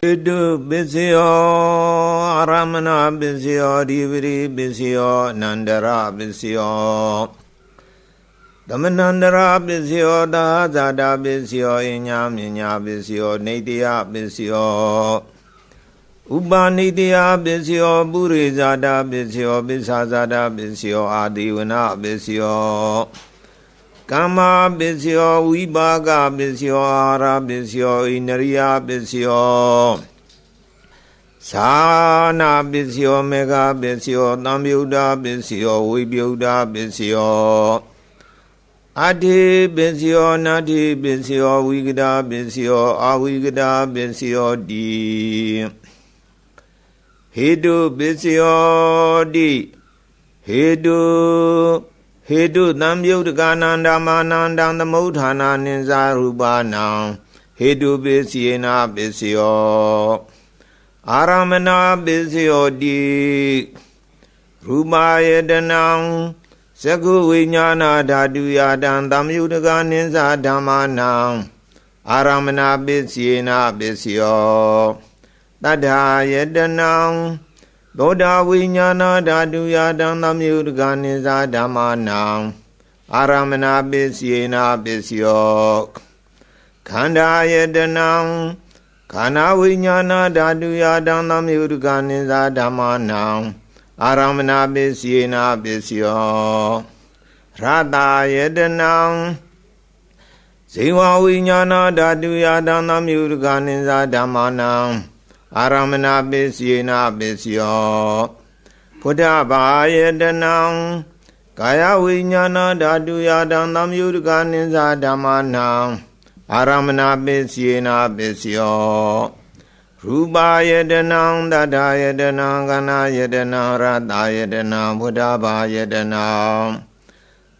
Hidu Bisyo Aramana Bisyo Diviri Bisyo Nandara Bisyo Damanandara Bisyo Dahazada Bisyo Inyam Inya Bisyo Nidya Bisyo Ubanidya Bisyo Burizada Bisyo Bisazada Bisyo Adivana Bisyo Kama Bisyo, Vibaga Bisyo, Ara Bisyo, Inariya Bisyo Sana Bisyo, Mega Bisyo, Namyuda Bisyo, Vibyuda Bisyo Adi Bisyo, Nati Bisyo, Vigada Bisyo, Avigada Bisyo Di Hidu Bisyo Di Hidu Namyudagananda Manandam the Mudhana Ninza Rubana Hidu Bisyena Bisyo Aramana Bisyo Di Rubayedanang Sagu Vinyana Daduyadan Damyudaganza Damanang Aramana Bisyena Bisyo Tadayedanang Doda Vinyana Daduyadam Namyudaganiza Damanang Aramana Bisyena Bisyo Kanda Yedanang Kana Vinyana Daduyadam Namyudaganiza Damanang Aramana Bisyena Bisyo Radha Yedanang Siva Vinyana Daduyadam Namyudaganiza Damanang Aramana Bisyena Bisyo Buddha Bayedanang Kaya Vinyana Daduyadam Namyudaganiza Damanang Aramana Bisyena Bisyo Ruba Yedanang Dada Yedanang Gana Yedanang Radha Yedanang Buddha Bayedanang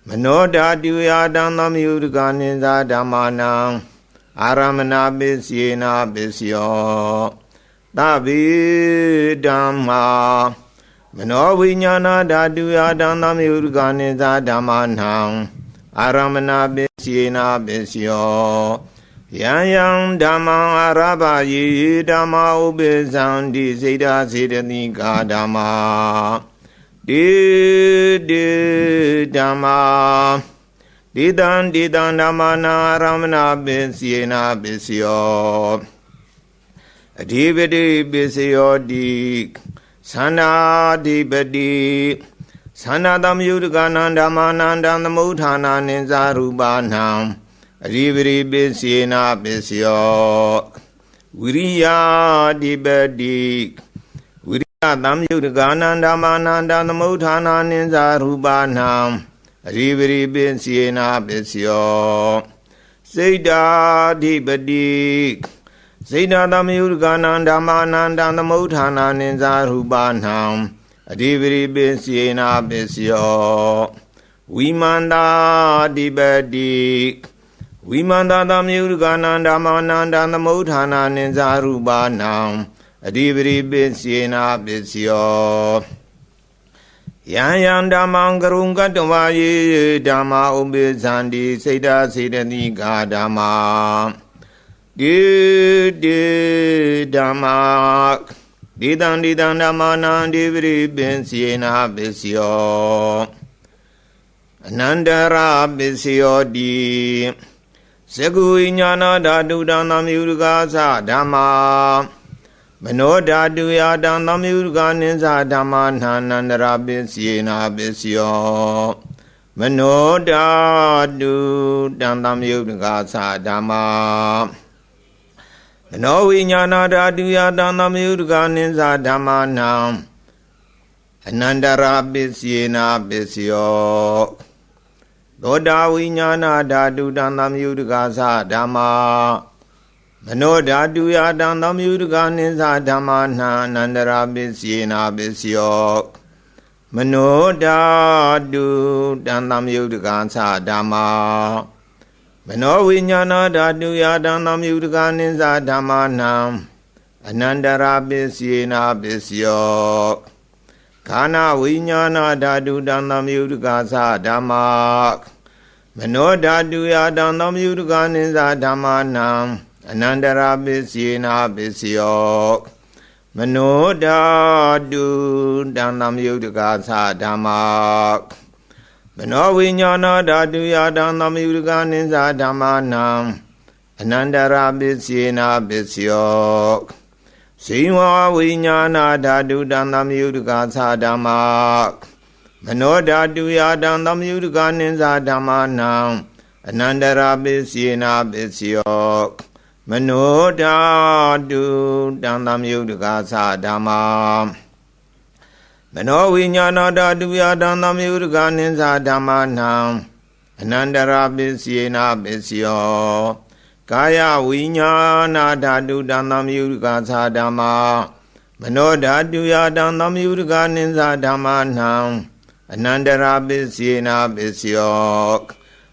Mano Daduyadam Namyudaganiza Damanang Aramana Bisyena Bisyo Tabi Dhamma Mano Vinyana Daduyadam Namyudaganiza Damanang Aramana Bisyena Bisyo Yang Dhamma Arabayi Dhamma Ubezandi Zeda Zedanika Dhamma Di Dhamma Didan Dhamana Aramana Bisyena Bisyo Adhipati Bisyo Di Sana Adhipati Sana Damyudagananda Mananda Namudhana Ninza Rubanam Adhipati Bisyena Bisyo Viriya Adhipati Viriya Damyudagananda Mananda Namudhana Ninza Rubanam Adhipati Bisyena Bisyo Siddha Adhipati Siddha Damyudagananda Mananda Namudhana Ninza Rubanam Adhipati Bisyena Bisyo Vimanda Adhipati Vimanda Damyudagananda Mananda Namudhana Ninza Rubanam Adhipati Bisyena Bisyo Yang Dhammang Karunga Dhammaye Dhamma Ubezandi Siddha Siddhanika Dhamma Di Dhamma Didan Dhammanan Adhipati Bisyena Bisyo Anandara Bisyo Di Sagu Vinyana Dadudam Namyudaganiza Dhamma Mano Daduyadam Namyudaganiza Dhamma Nandara Bisyena Bisyo Mano Dadudam Namyudaganiza Dhamma Mano Vinyana Daduyadam Namyudaganiza Dhammanam Anandara Bisyena Bisyo Doda Vinyana Dadudam Namyudaganiza Dhamma Mano Daduyadam Namyudaganiza Dhammanam Anandara Bisyena Bisyo Mano Dadudam Namyudaganiza Dhamma Mano Vinyana Daduyadam Namyudaganiza Dhammanam Anandara Bisyena Bisyo Kana Vinyana Dadudam Namyudaganiza Dhamma Mano Daduyadam Namyudaganiza Dhammanam anandara pisina pisyo manodadu dandam yudika sadhama mano vinyana dhatu yadandam yudika ninsa dhammanam anandara pisina pisyo Siwa vinyana dhatu dandam yudika sadhama mano dhatu yadandam yudika ninsa dhammanam anandara pisina pisyo mano dhatu dandam yudika sadhama mano vinyana dhatu yadandam yudika ninsa dhammanam anandara pisina pisyo Kaya vinyana dhatu dandam yudika sadhama mano dhatu yadandam yudika ninsa dhammanam anandara pisina pisyo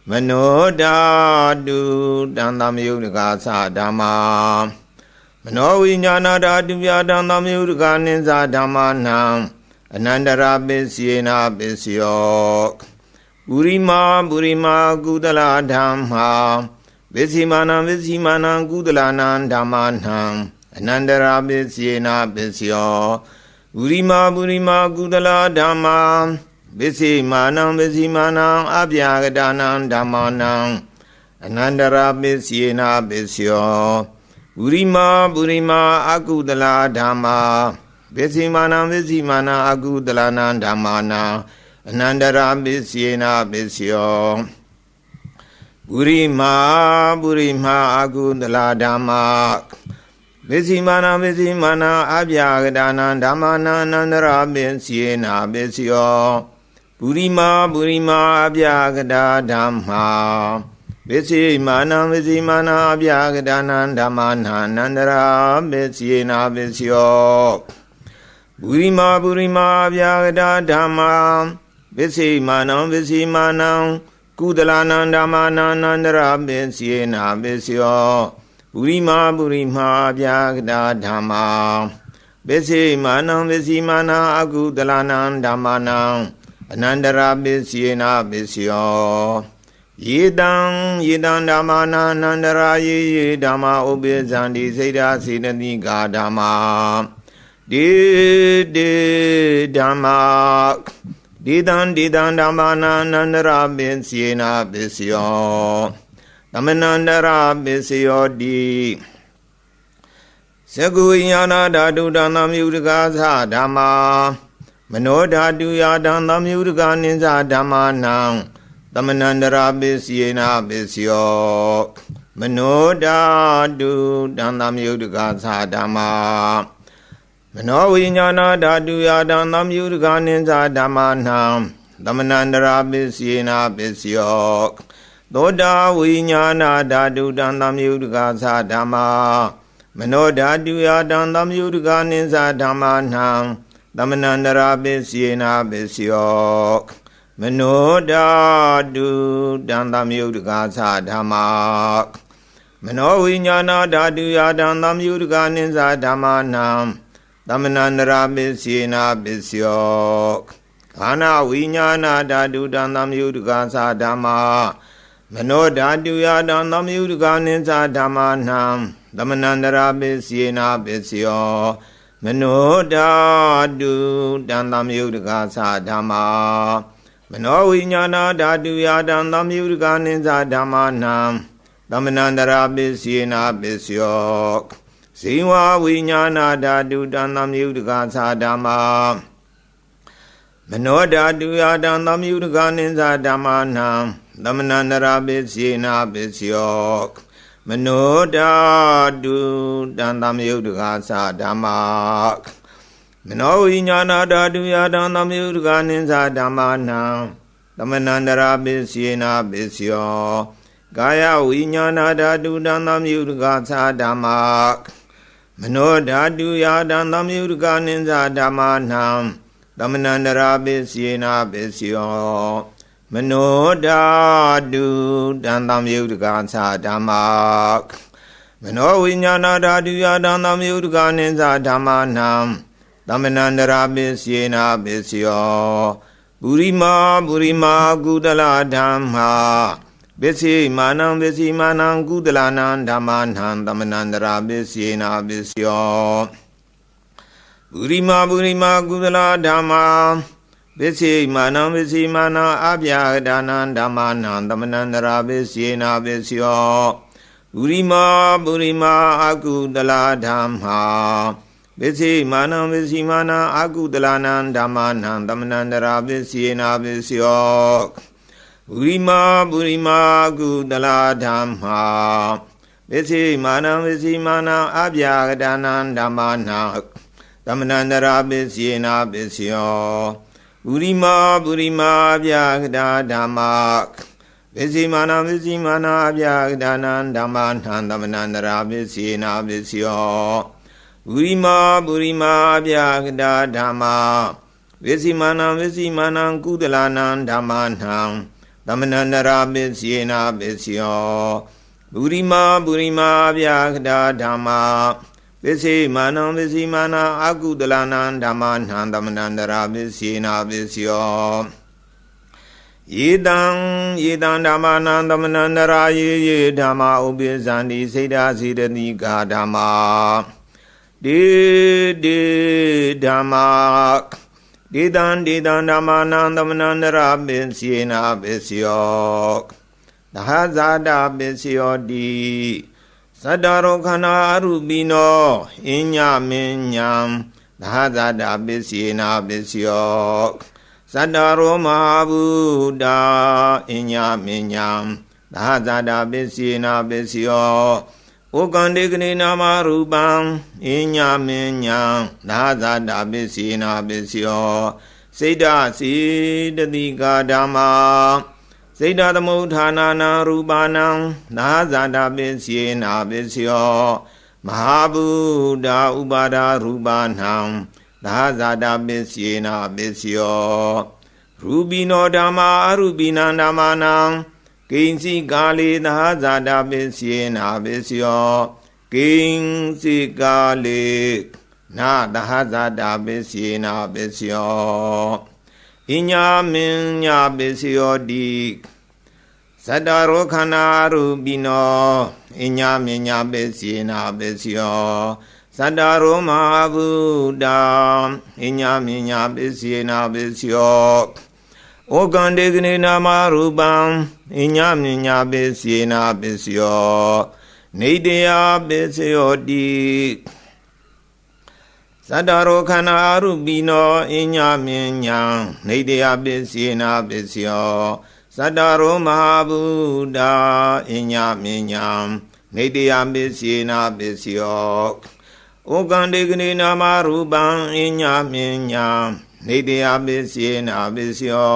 mano dhatu dandam yudika sadhama mano vinyana dhatu yadandam yudika ninsa dhammanam anandara pisina pisyo Burima burima kudala dhamma Visimana kudalanam dhammanam anandara pisina pisyo Burima kudala dhamma Visimana abhyagadanam dhammanam anandara pisina pisyo Burima akudala dhamma Visimana akudalanam dhammanam anandara pisina pisyo Burima akudala dhamma Visimana abhyagadanam dhammanam anandara pisina pisyo Burima abhyagada dhamma Visimana abhyagadanam dhammanam anandara pisina pisyo Burima abhyagada dhamma Visimana Kudalanam dhammanam anandara pisina pisyo Burima abhyagada dhamma Visimana akudalanam dhammanam anandara pisina pisyo Yedam dhammanam anandara ye dhamma ubezandi seda sedati ga dhamma De dhamma Didan dhammanam anandara pisina pisyo Dhamanandara pisyo di Saguvinyana dhatu dandam yudika sadhama Mano dhatu yadandam yudika ninsa dhammanam Dhamanandara pisina pisyo Mano dhatu dandam yudika sadhama Mano vinyana dhatu yadandam yudika ninsa dhammanam Dhamanandara pisina pisyo Doda vinyana dhatu dandam yudika sadhama Mano dhatu yadandam yudika ninsa dhammanam Dhamanandara pisina pisyo Mano dhatu dandam yudika sadhama Mano vinyana dhatu yadandam yudika ninsa dhammanam Dhamanandara pisina pisyo Kana vinyana dhatu dandam yudika sadhama Mano dhatu yadandam yudika ninsa dhammanam Dhamanandara pisina pisyo Mano dhatu dandam yudika sadhama Mano vinyana dhatu yadandam yudika ninsa dhammanam Dhamanandara pisina pisyo Siva vinyana dhatu dandam yudika sadhama Mano dhatu yadandam yudika ninsa dhammanam Dhamanandara pisina pisyo Mano dhatu dandam yudika sadhama Mano vinyana dhatu yadandam yudika ninsa dhammanam Dhamanandara pisina pisyo Kaya vinyana dhatu dandam yudika sadhama Mano dhatu yadandam yudika ninsa dhammanam Dhamanandara pisina pisyo Mano dhatu dandam yudika sadhama Mano vinyana dhatu yadandam yudika ninsa dhammanam Dhamanandara pisina pisyo Burima kudala dhamma ပစ္စည်းမာနံပစ္စည်းမာနံကုသလနာဓမ္မနာသမဏန္တရာပစ္စယေနာပစ္စယောပုရိမာပုရိမာကုသလဓမ္မာပစ္စည်းမာနံပစ္စည်းမာနံအပြာဒါနံဓမ္မနာသမဏန္တရာပစ္စယေနာပစ္စယောပုရိမာပုရိမာအကုသလဓမ္မာပစ္စည်းမာနံပစ္စည်းမာနံအကုသလနာဓမ္မနာသမဏန္တရာပစ္စယေနာပစ္စယောပုရိမာပုရိမာကုသလဓမ္မာပစ္စည်းမာနံပစ္စည်းမာနံအပြာဒါနံဓမ္မနာသမဏန္တရာပစ္စယေနာပစ္စယောပုရိမာပုရိမာအပြာဒါဓမ္မာပစ္စည်းမာနံပစ္စည်းမာနံအပြာဒါနံဓမ္မနာသမဏန္တရာပစ္စယေနာပစ္စယောပုရိမာပုရိမာအပြာဒါဓမ္မာပစ္စည်းမာနံပစ္စည်းမာနံကုသလနာဓမ္မနာသမဏန္တရာပစ္စယေနာပစ္စယောပုရိမာပုရိမာအပြာဒါဓမ္မာပစ္စည်းမာနံပစ္စည်းမာနံအကုသလနာဓမ္မနာသမဏန္တရာပစ္စယေနာပစ္စယောယေတံဓမ္မနာသမဏန္တရာယေဓမ္မာဥပိသန္တိစေတစီတတိကာဓမ္မာဒေဓမ္မာဒေတံဓမ္မနာသမဏန္တရာပစ္စယေနာပစ္စယောသဟဇာတပစ္စယောတိသတ္တရောခန္ဓာအရူပိနောအညမဉ္ဉံသဟဇာတပစ္စယေနာပစ္စယောသတ္တရောမဟာဗုဒ္ဓအညမဉ္ဉံသဟဇာတပစ္စယေနာပစ္စယောဩကန္တေကနေနာမရူပံအညမဉ္ဉံသဟဇာတပစ္စယေနာပစ္စယောစိတ္တစီတတိကာဓမ္မာစိတ္တသမုဋ္ဌာနာနာရူပနံသဟဇာတပစ္စယေနာပစ္စယောမဟာဗုဒ္ဓဥပါဒရူပနံသဟဇာတပစ္စယေနာပစ္စယောရူပိနောဓမ္မာအရူပိနံဓမ္မာနံကိဉ္စီကာလေသဟဇာတပစ္စယေနာပစ္စယောကိဉ္စီကာလေနာသဟဇာတပစ္စယေနာပစ္စယောအညမဉ္ဉပစ္စယောတိသတ္တရောခန္ဓာရူပိနောအညမဉ္ဉပစ္စယေနာပစ္စယောသတ္တရောမဟာဗုဒ္ဓအညမဉ္ဉပစ္စယေနာပစ္စယောဩကန္တေကနေနာမရူပံအညမဉ္ဉပစ္စယေနာပစ္စယောနေတယပစ္စယောတိသတ္တရောခန္ဓာအရူပိနောအညမဉ္ဉနေတယပစ္စယေနာပစ္စယောသတ္တရောမဟာဗုဒ္ဓအညမဉ္ဉနေတယပစ္စယေနာပစ္စယောဩကန္တေကနေနာမရူပံအညမဉ္ဉနေတယပစ္စယေနာပစ္စယော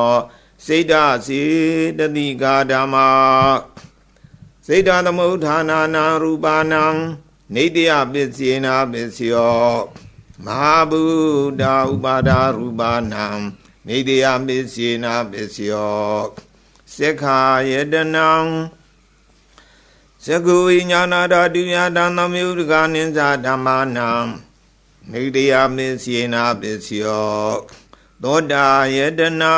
စိတ္တစီတတိကာဓမ္မာစိတ္တသမုဋ္ဌာနာနာရူပနံနေတယပစ္စယေနာပစ္စယောမဟာဗုဒ္ဓဥပါဒရူပနံနေတယပစ္စယေနာပစ္စယောသက္ခာယတနံသကုဝိညာဏဓာတုယတံသမယုတကနိစ္စဓမ္မာနံနေတယပစ္စယေနာပစ္စယောသောတာယတနံ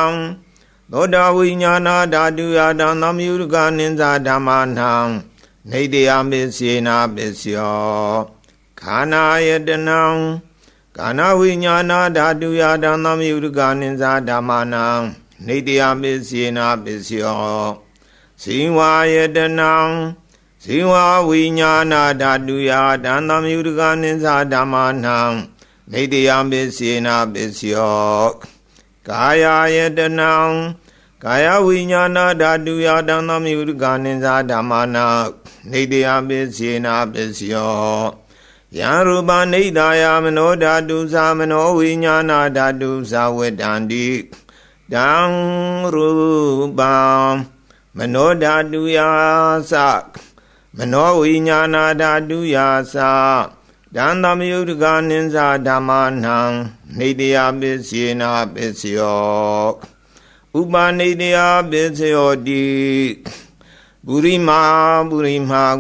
သောတာဝိညာဏဓာတုယတံသမယုတကနိစ္စဓမ္မာနံနေတယပစ္စယေနာပစ္စယောခန္ဓာယတနံကာနဝိညာဏဓာတုယတံသမယုတကနိစ္စဓမ္မာနံနေတယပစ္စယေနာပစ္စယောဇိဝယတနံဇိဝဝိညာဏဓာတုယတံသမယုတကနိစ္စဓမ္မာနံနေတယပစ္စယေနာပစ္စယောကာယယတနံကာယဝိညာဏဓာတုယတံသမယုတကနိစ္စဓမ္မာနံနေတယပစ္စယေနာပစ္စယောယံရူပနိဒာယမနောဓာတုသမနောဝိညာဏဓာတုသဝတ္တန္တိတံရူပံမနောဓာတုယသမနောဝိညာဏဓာတုယတံသမယုတကနိစ္စဓမ္မာနံနေတယပစ္စယေနာပစ္စယောဥပနေတယပစ္စယောတိပုရိမာ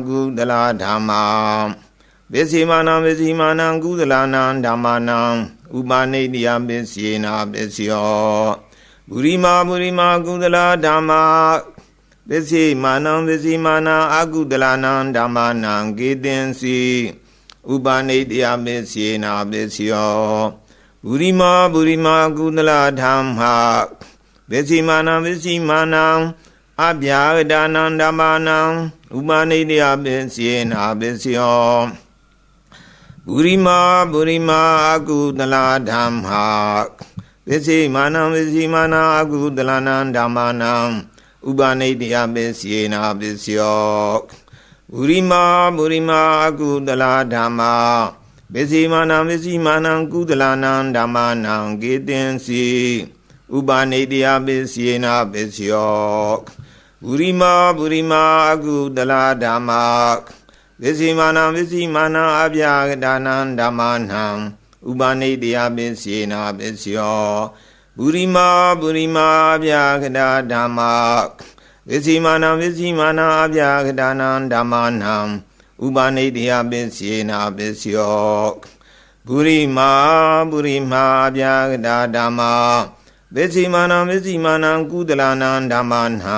ကုသလဓမ္မာပစ္စည်းမာနံပစ္စည်းမာနံကုသလနာဓမ္မာနံဥပနေတယပစ္စယေနာပစ္စယောပုရိမာကုသလဓမ္မာပ ပစ္စေမာနံပစ္စေမာနာအာကုတလနံဓမ္မနံကေတင်စီဥပနိတယပစ္စေနာပစ္စယောပုရိမာပုရိမာကုသလဓမ္မာပစ္စေမာနံပစ္စေမာနံအဗျာဂဒါနံဓမ္မနံဥပနိတယပစ္စေနာပစ္စယောပုရိမာပုရိမာအကုသလဓမ္မာပစ္စေမာနံပစ္စေမာနာအကုသလနံဓမ္မနံဥပနိတယပစ္စေနာပစ္စယောပုရိမာပုရိမာအကုသလဓမ္မာပစ္စေမာနံပစ္စေမာနံကုသလနံဓမ္မနံကေတင်စီဥပနိတယပစ္စေနာပစ္စယောပုရိမာပုရိမာအကုသလဓမ္မာပစ္စေမာနံပစ္စေမာနံအဗျာဂဒါနံဓမ္မနံဥပနိတယပစ္စေနာပစ္စယောပုရိမာပုရိမာအဗျာဂဒါဓမ္မာပစ္စေမာနံပစ္စေမာနံအဗျာဂဒါနံဓမ္မနံဥပနိတယပစ္စေနာပစ္စယောပုရိမာပုရိမာအဗျာဂဒါဓမ္မာပစ္စေမာနံပစ္စေမာနံကုသလနံဓမ္မနံ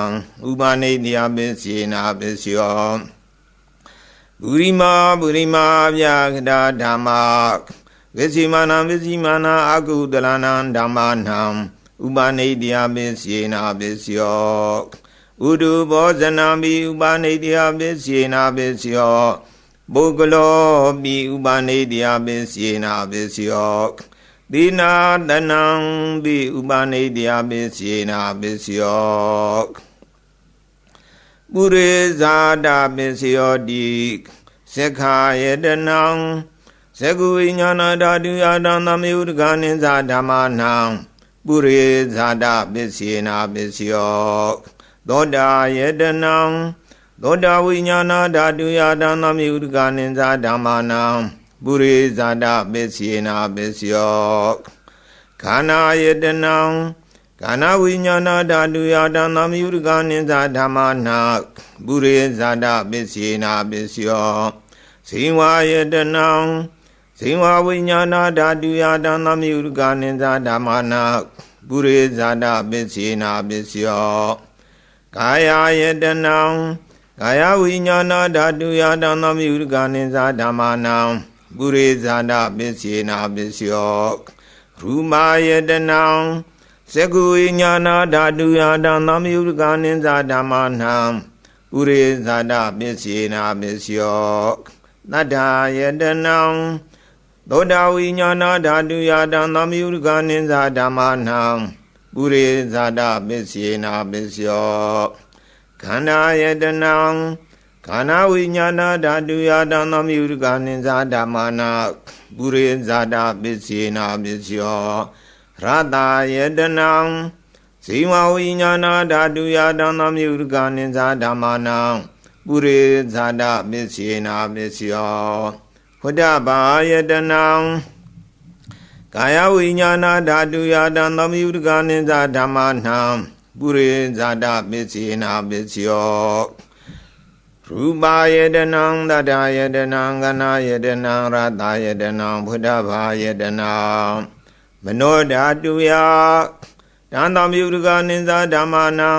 ဥပနိတယပစ္စေနာပစ္စယောပုရိမာပုရိမာအဗျာဂဒါဓမ္မာပစ္စေမာနံပစ္စေမာနံအကုသလနံဓမ္မနံဥပနိတယပစ္စေနာပစ္စယောဥဒုဘောဇနံပိဥပနိတယပစ္စေနာပစ္စယောပုဂ္ဂလောပိဥပနိတယပစ္စေနာပစ္စယောသီနာတနံပိဥပနိတယပစ္စေနာပစ္စယောပုရိဇာတပစ္စယောတိသက္ခာယတနံသကုဝိညာဏဓာတုယတံသမယုတကနိသဓမ္မနံပုရိဇာတပစ္စေနာပစ္စယောသောတာယတနံသောတာဝိညာဏဓာတုယတံသမယုတကနိသဓမ္မနံပုရိဇာတပစ္စေနာပစ္စယောခန္ဓာယတနံခန္ဓာဝိညာဏဓာတုယတံသမယုတကနိသဓမ္မနံပုရိဇာတပစ္စေနာပစ္စယောဇိဝယတနံဇိဝဝိညာဏဓာတုယတံသမယုတကနိသဓမ္မနံပုရိဇာတပစ္စေနာပစ္စယောကာယယတနံကာယဝိညာဏဓာတုယတံသမယုတကနိသဓမ္မနံပုရိဇာတပစ္စေနာပစ္စယောရူမာယတနံသကုဝိညာဏဓာတုယတံသမယုတကနိသဓမ္မနံပုရိဇာတပစ္စေနာပစ္စယောသတ္ထာယတနံသောတာဝိညာဏဓာတုယတံသမယုတကနိသဓမ္မနံပုရိဇာတပစ္စေနာပစ္စယောခန္ဓာယတနံခန္ဓာဝိညာဏဓာတုယတံသမယုတကနိသဓမ္မနံပုရိဇာတပစ္စေနာပစ္စယောရတယတနံဇိဝဝိညာဏဓာတုယတံသမယုတကနိသဓမ္မနံပုရိဇာတပစ္စေနာပစ္စယောဖုဒ္ဓဘာယတနံကာယဝိညာဏဓာတုယတံသမယုတကနိသဓမ္မနံပုရိဇာတပစ္စေနာပစ္စယောရူပယတနံတတ္တယတနံကနာယတနံရတယတနံဖုဒ္ဓဘာယတနံမနောဓာတုယတံသမယုတကနိသဓမ္မနံ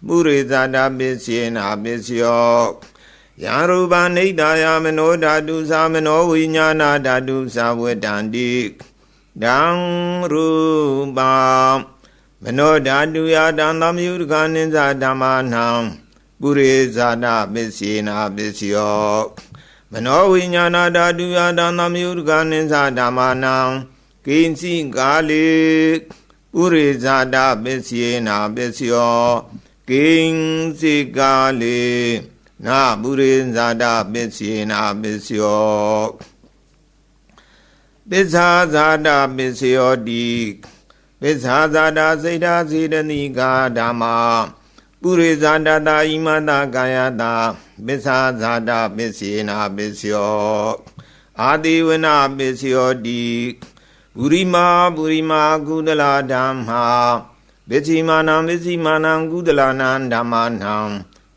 ပုရိဇာတပစ္စေနာပစ္စယောယံရူပနိဒာယမနောဓာတုသမနောဝိညာဏဓာတုသဝတ္တန္တိဒံရူပမနောဓာတုယတံသမယုတကနိသဓမ္မနံပုရိဇာတပစ္စေနာပစ္စယောမနောဝိညာဏဓာတုယတံသမယုတကနိသဓမ္မနံကိဉ္စီကာလေပုရိဇာတပစ္စေနာပစ္စယောကိဉ္စီကာလေနာပုရိဇာတပစ္စေနာပစ္စယောပစ္ဆာဇာတပစ္စယောတိပစ္ဆာဇာတစေတစေတနိကာဓမ္မာပုရိဇာတတာဣမတကာယတာပစ္ဆာဇာတပစ္စေနာပစ္စယောအာတိဝနပစ္စယောတိပုရိမာပုရိမာကုသလဓမ္မာပစ္စိမာနံပစ္စိမာနံကုသလနံဓမ္မနံ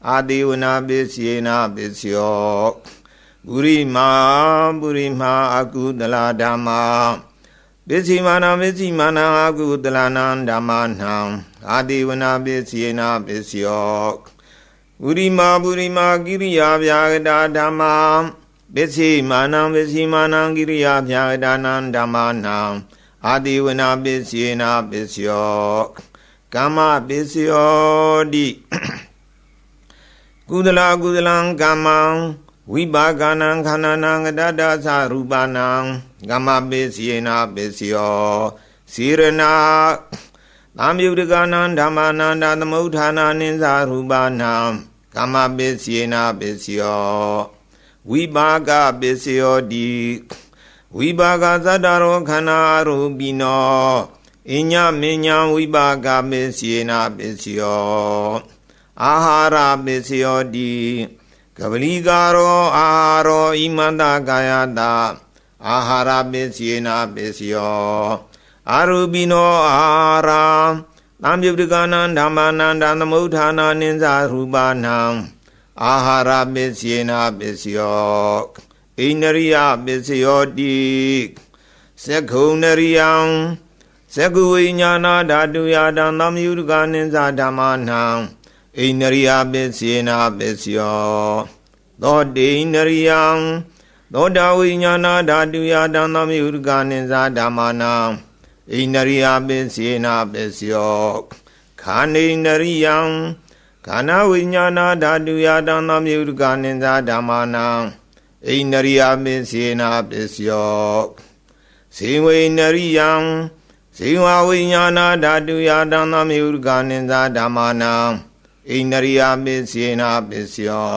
အာတိဝနပစ္စေနာပစ္စယောပုရိမာပုရိမာအကုသလဓမ္မာပစ္စိမာနံပစ္စိမာနံအကုသလနံဓမ္မနံအာတိဝနပစ္စေနာပစ္စယော ပုရိမာပုရိမာကိရိယာဗျာဂတာဓမ္မာပစ္စေမာနံပစ္စေမာနံကိရိယာဗျာဂတာနံဓမ္မာနံအာတိဝနာပစ္စေနာပစ္စယောကမ္မပစ္စယောတိကုသလကုသလံကမ္မံဝိပါကနံခန္ဓာနံကတ္တသရူပနံကမ္မပစ္စေနာပစ္စယောစေရနာသံယုတကနံဓမ္မာနန္တသမုဋ္ဌာနာနိသရူပနံကမ္မပစ္စေနာပစ္စယောဝိပါကပစ္စယောတိဝိပါကသတ္တရောခန္ဓာအရူပိနောအညမဉ္ဇံဝိပါကပစ္စေနာပစ္စယောအာဟာရပစ္စယောတိကပလီကာရောအာဟာရောဣမန္တကာယတာအာဟာရပစ္စေနာပစ္စယောအာရူပိနောအာဟာရသံယုတကနံဓမ္မာနန္တသမုဋ္ဌာနာနိသရူပနံအာဟာရပစ္စေနာပစ္စယောဣန္ဒရိယပစ္စယောတိသက္ခုန္ဒရိယံသက္ခုဝိညာဏဓာတုယတံသံယုတကနိသဓမ္မာနံဣန္ဒရိယပစ္စေနာပစ္စယောသောတိန္ဒရိယံသောတာဝိညာဏဓာတုယတံသံယုတကနိသဓမ္မာနံဣန္ဒရိယပစ္စေနာပစ္စယောခန္ဓိန္ဒရိယံခန္ဓာဝိညာဏဓာတုယတံသံယုတကနိသဓမ္မာနံဣန္ဒရိယပစ္စေနာပစ္စယောဇေဝိန္ဒရိယံဇေဝဝိညာဏဓာတုယတံသံယုတကနိသဓမ္မာနံဣန္ဒရိယပစ္စေနာပစ္စယော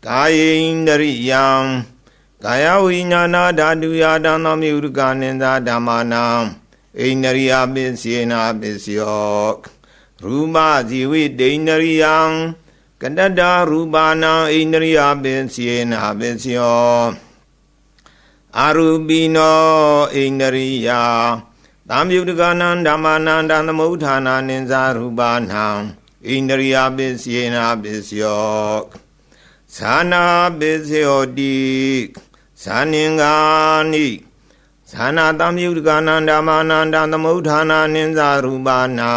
ကာယေန္ဒရိယံကာယဝိညာဏဓာတုယတံသံယုတကနိသဓမ္မာနံဣန္ဒရိယပစ္စေနာပစ္စယောရူပဇီဝိတေန္ဒရိယံကတ္တရူပနံဣန္ဒရိယပစ္စေနာပစ္စယောအာရူပိနောဣန္ဒရိယသံယုတကနံဓမ္မာနန္တသမုဋ္ဌာနာနိသရူပနံဣန္ဒရိယပစ္စေနာပစ္စယောသနာပစ္စယောတိသနင်္ဂာနိသနာသံယုတကနံဓမ္မာနန္တသမုဋ္ဌာနာနိသရူပနံ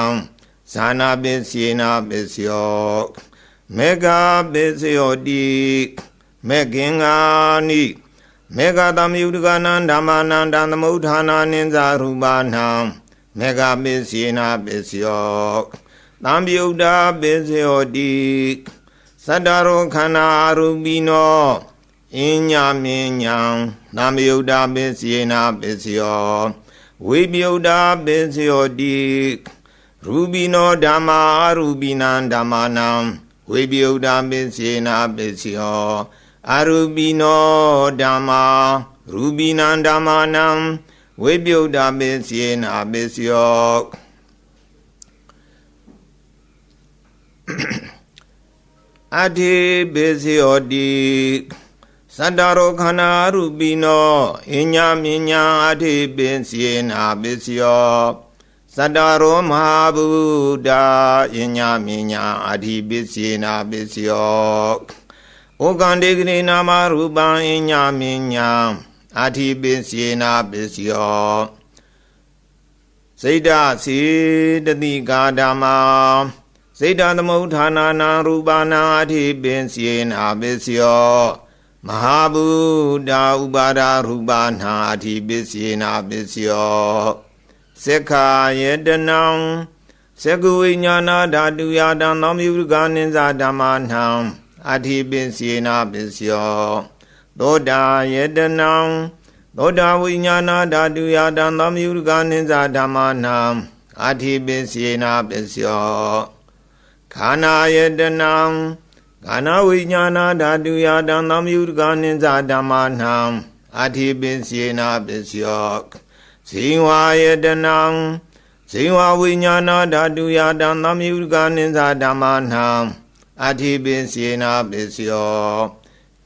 သနာပစ္စေနာပစ္စယောမေဃပစ္စယောတိမေဂင်္ဂာနိမေဃသံယုတကနံဓမ္မာနန္တသမုဋ္ဌာနာနိသရူပနံမေဃပစ္စေနာပစ္စယောသံယုတပစ္စယောတိသတ္တရောခန္ဓာအရူပိနောအညမဉ္ဇံသံယုတပစ္စေနာပစ္စယောဝိပယုတပစ္စယောတိရူပိနောဓမ္မာအရူပိနံဓမ္မာနံဝိပယုတပစ္စေနာပစ္စယောအရူပိနောဓမ္မာရူပိနံဓမ္မာနံဝိပယုတပစ္စေနာပစ္စယောအတိပစ္စယောတိသတ္တရောခန္ဓာရူပိနောအညမဉ္ဇံအတိပစ္စေနာပစ္စယောသတ္တရောမဟာဗုဒ္ဓအညမဉ္ဇံအတိပစ္စေနာပစ္စယောဩကန္တေကရေနာမရူပံအညမဉ္ဇံအတိပစ္စေနာပစ္စယောစိတ္တစေတတိကာဓမ္မာစိတ္တသမုဋ္ဌာနာနံရူပနာအတိပစ္စေနာပစ္စယောမဟာဗုဒ္ဓဥပါဒရူပနာအတိပစ္စေနာပစ္စယောသက္ခာယတနံသက္ကုဝိညာဏဓာတုယတံသံယုတကနိသဓမ္မာနံအတိပစ္စေနာပစ္စယောသောတာယတနံသောတာဝိညာဏဓာတုယတံသံယုတကနိသဓမ္မာနံအတိပစ္စေနာပစ္စယောခန္ဓာယတနံခန္ဓာဝိညာဏဓာတုယတံသံယုတကနိသဓမ္မာနံအတိပစ္စေနာပစ္စယောဇေဝယတနံဇေဝဝိညာဏဓာတုယတံသံယုတကနိသဓမ္မာနံအတိပစ္စေနာပစ္စယော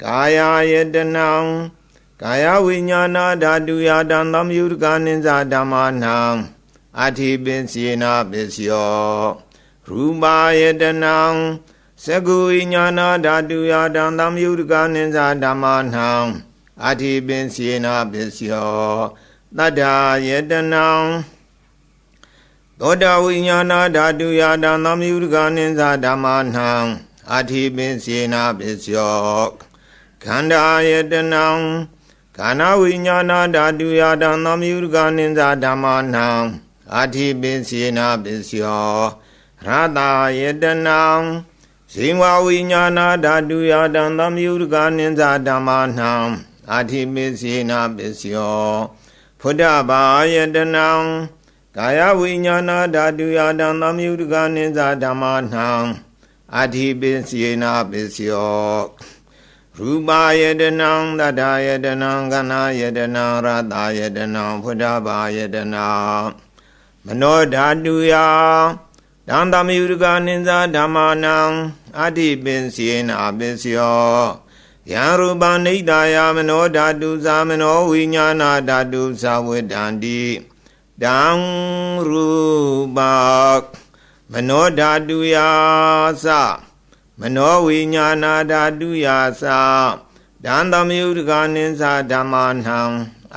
ကာယယတနံကာယဝိညာဏဓာတုယတံသံယုတကနိသဓမ္မာနံအတိပစ္စေနာပစ္စယောရူပယတနံသက္ကုဝိညာဏဓာတုယတံသံယုတကနိသဓမ္မာနံအတိပစ္စေနာပစ္စယောသတ္တာယတနံသောတာဝိညာဏဓာတုယတံသံယုတကနိသဓမ္မာနံ အထိပင်စေနာပစ္စယောခန္ဓာယတနံခန္ဓာဝိညာဏဓာတုယတံသမယုဒကနိစ္စဓမ္မနံအထိပင်စေနာပစ္စယောရတယတနံဇိဝဝိညာဏဓာတုယတံသမယုဒကနိစ္စဓမ္မနံအထိပင်စေနာပစ္စယောဖုဒ္ဓဘာယတနံကာယဝိညာဏဓာတုယတံသမယုဒကနိစ္စဓမ္မနံအထိပင်စေနာပစ္စယောရူပယတနံတတယတနံခန္ဓာယတနံရတယတနံဖုဒ္ဓဘာယတနံမနောဓာတုယတံသမယုဒကနိစ္စဓမ္မနံအထိပင်စေနာပစ္စယောယံရူပနိဒာယမနောဓာတုသာမနောဝိညာဏဓာတုသာဝေဒန္တိတံရူပမနောဓာတုယသမနောဝိညာဏဓာတုယသတံသမယုဒကနိစ္စဓမ္မနံ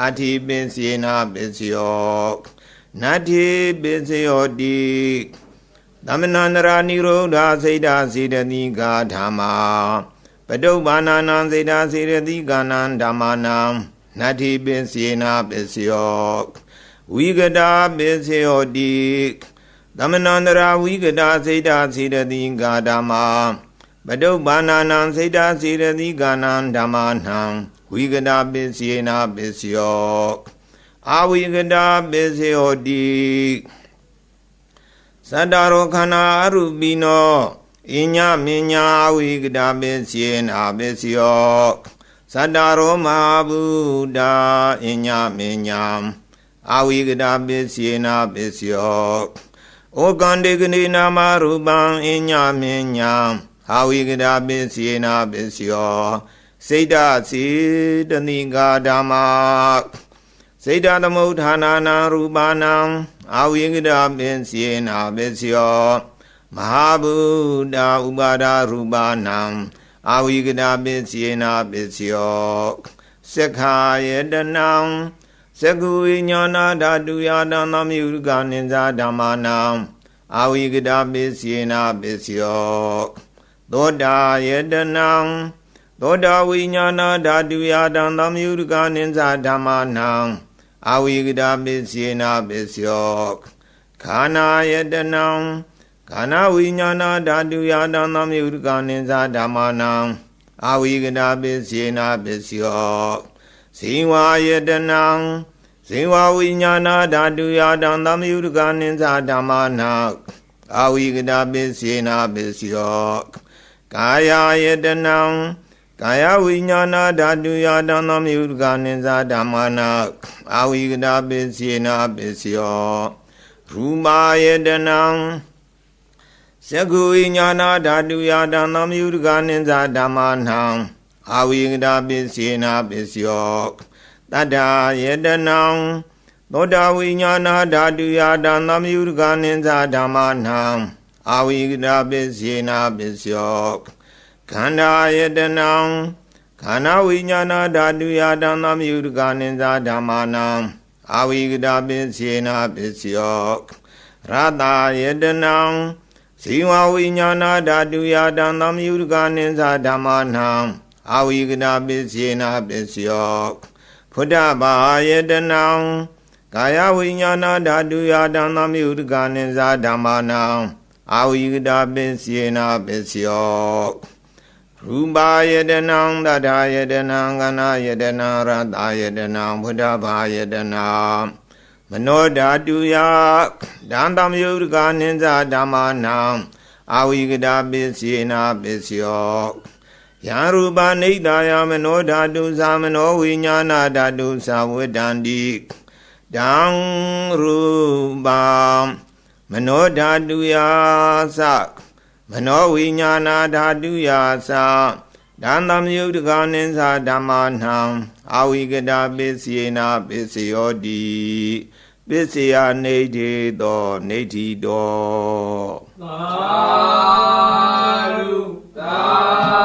အထိပင်စေနာပစ္စယောနတ္ထိပစ္စယောတိသမဏန္တရာနိရောဓစေတစေတတိကာဓမ္မာပတုပ္ပန္နံစေတစေတတိကာနံဓမ္မနံနတ္ထိပင်စေနာပစ္စယောဝိကတာပစ္စယောတိသမဏန္တရာဝိကတာစေတစေတတိကာဓမ္မာပတုပ္ပန္နံစေတစေတတိကာနံဓမ္မနံဝိကတာပစ္စေနာပစ္စယောအဝိကတာပစ္စယောတိသတ္တရောခန္ဓာအရူပိနောအညမညာအဝိကတာပစ္စေနာပစ္စယောသတ္တရောမဟာဗုဒ္ဓအညမညာအဝိကတာပစ္စေနာပစ္စယောဩကန္တေကနေနာမရူပံအညမညာအဝိကတာပစ္စေနာပစ္စယောစိတ်တစေတနိကာဓမ္မာစိတ်တသမုဋ္ဌာနာနံရူပနံအဝိကတာပစ္စေနာပစ္စယောမဟာဗုဒ္ဓဥပါဒရူပနံအဝိကတာပစ္စေနာပစ္စယောသက္ခာယတနံသက္ခုဝိညာဏဓာတုယတံသမယုဒကနိစ္စဓမ္မနံအဝိကတာပစ္စေနာပစ္စယောသောတာယတနံသောတာဝိညာဏဓာတုယတံသမယုဒကနိစ္စဓမ္မနံအဝိကတာပစ္စေနာပစ္စယောခန္ဓာယတနံခန္ဓာဝိညာဏဓာတုယတံသမယုဒကနိစ္စဓမ္မနံအဝိကတာပစ္စေနာပစ္စယောဇိဝယတနံဇိဝဝိညာဏဓာတုယတံသမယုဒကနိစ္စဓမ္မနံအဝိကတာပစ္စေနာပစ္စယောကာယယတနံကာယဝိညာဏဓာတုယတံသမယုဒကနိစ္စဓမ္မနံအဝိကတာပစ္စေနာပစ္စယောရူပယတနံသက္ခုဝိညာဏဓာတုယတံသမယုဒကနိစ္စဓမ္မနံအဝိကတာပစ္စေနာပစ္စယောတတ္ထာယတနံသောတာဝိညာဏဓာတုယတံသမယုဒကနိစ္စဓမ္မနံအဝိကတာပစ္စေနာပစ္စယောခန္ဓာယတနံခန္ဓာဝိညာဏဓာတုယတံသမယုဒကနိစ္စဓမ္မနံအဝိကတာပစ္စေနာပစ္စယောရတယတနံဇိဝဝိညာဏဓာတုယတံသမယုဒကနိစ္စဓမ္မနံအဝိကတာပစ္စေနာပစ္စယောဖုဒ္ဓဘာယတနံကာယဝိညာဏဓာတုယတံသမယုဒကနိစ္စဓမ္မနံအဝိကတာပစ္စေနာပစ္စယောရူပယတနံတတယတနံခန္ဓာယတနံရတယတနံဖုဒ္ဓဘာယတနံမနောဓာတုယတံသမယုဒကနိစ္စဓမ္မနံအဝိကတာပစ္စေနာပစ္စယောယံရူပနိဒာယမနောဓာတုသာမနောဝိညာဏဓာတုသာဝေဒန္တိတံရူပမနောဓာတုယသမနောဝိညာဏဓာတုယတံသမယုဒကနိစ္စဓမ္မနံအဝိကတာပစ္စေနာပစ္စယောတိပစ္စယနေတိတောနေတိတောသာဓုသာ